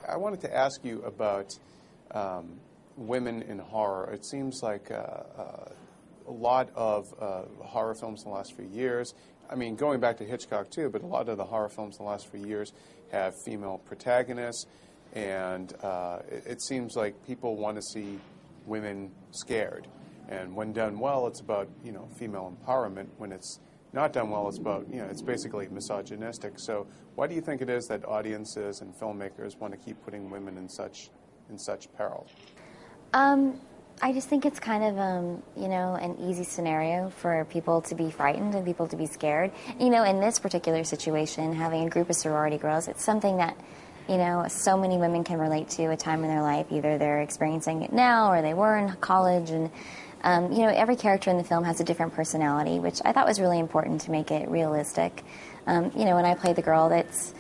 I wanted to ask you about women in horror. It seems like a lot of horror films in the last few years, I mean, going back to Hitchcock too, but a lot of the horror films in the last few years have female protagonists, and it seems like people want to see women scared. And when done well, it's about, you know, female empowerment. When it's not done well, it's about, you know, it's basically misogynistic. So why do you think it is that audiences and filmmakers want to keep putting women in such peril? I just think it's kind of, you know, an easy scenario for people to be frightened and people to be scared. You know, in this particular situation, having a group of sorority girls, it's something that, you know, so many women can relate to a time in their life. Either they're experiencing it now or they were in college. And, you know, every character in the film has a different personality, which I thought was really important to make it realistic. You know, when I play the girl that's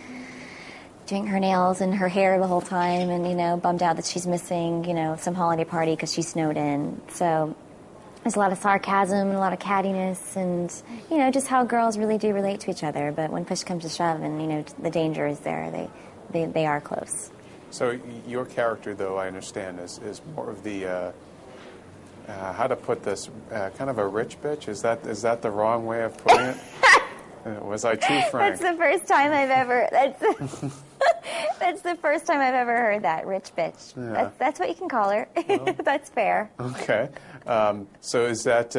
doing her nails and her hair the whole time and, you know, bummed out that she's missing, you know, some holiday party because she snowed in. So there's a lot of sarcasm and a lot of cattiness and, you know, just how girls really do relate to each other. But when push comes to shove and, you know, the danger is there, they are close. So your character, though, I understand, is more of the, how to put this, kind of a rich bitch? Is that the wrong way of putting it? Was I too frank? That's the first time I've ever... That's the first time I've ever heard that, rich bitch. Yeah. That's what you can call her. Well, that's fair. Okay. So is that...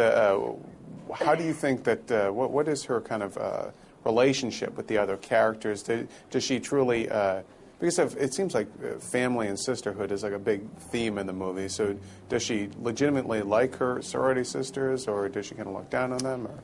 how do you think that... what is her kind of relationship with the other characters? Does she truly... because it seems like family and sisterhood is like a big theme in the movie. So does she legitimately like her sorority sisters, or does she kind of look down on them? Or?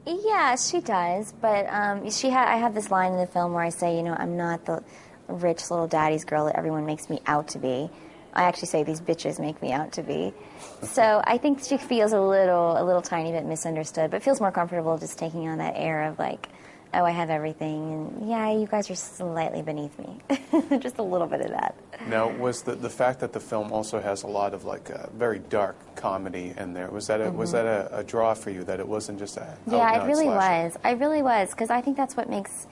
Yeah, she does, but I have this line in the film where I say, you know, I'm not the rich little daddy's girl that everyone makes me out to be. I actually say these bitches make me out to be. So I think she feels a little tiny bit misunderstood, but feels more comfortable just taking on that air of like, oh, I have everything, and yeah, you guys are slightly beneath me. Just a little bit of that. Now, was the fact that the film also has a lot of like very dark comedy in there, was that a draw for you, that it wasn't just a Yeah, it really was. I really was, because I think that's what makes,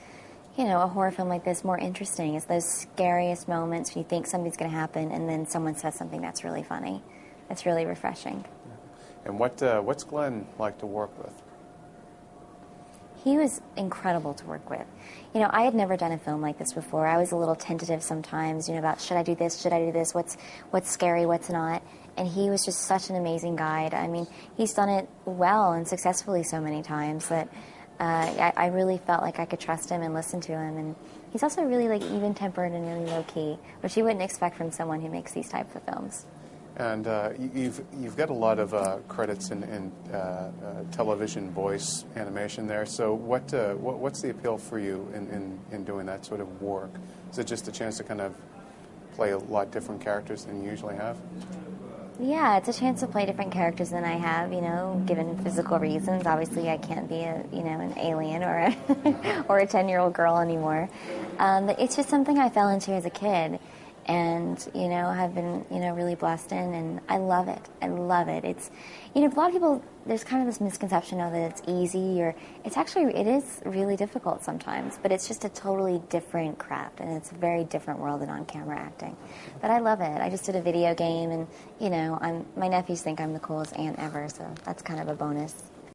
you know, a horror film like this more interesting, is those scariest moments when you think something's going to happen and then someone says something that's really funny. It's really refreshing. And what's Glenn like to work with? He was incredible to work with. You know, I had never done a film like this before. I was a little tentative sometimes, you know, about should I do this, what's scary, what's not. And he was just such an amazing guide. I mean, he's done it well and successfully so many times that I really felt like I could trust him and listen to him. And he's also really like even-tempered and really low-key, which you wouldn't expect from someone who makes these types of films. And you've got a lot of credits in television voice animation there. So what's the appeal for you in doing that sort of work? Is it just a chance to kind of play a lot different characters than you usually have? Yeah, it's a chance to play different characters than I have, you know, given physical reasons. Obviously, I can't be an alien or a 10-year-old girl anymore. But it's just something I fell into as a kid. And, you know, have been, you know, really blessed in, and I love it. I love it. It's, you know, a lot of people, there's kind of this misconception of that it's easy, or it is really difficult sometimes, but it's just a totally different craft, and it's a very different world than on-camera acting. But I love it. I just did a video game, and, you know, my nephews think I'm the coolest aunt ever, so that's kind of a bonus.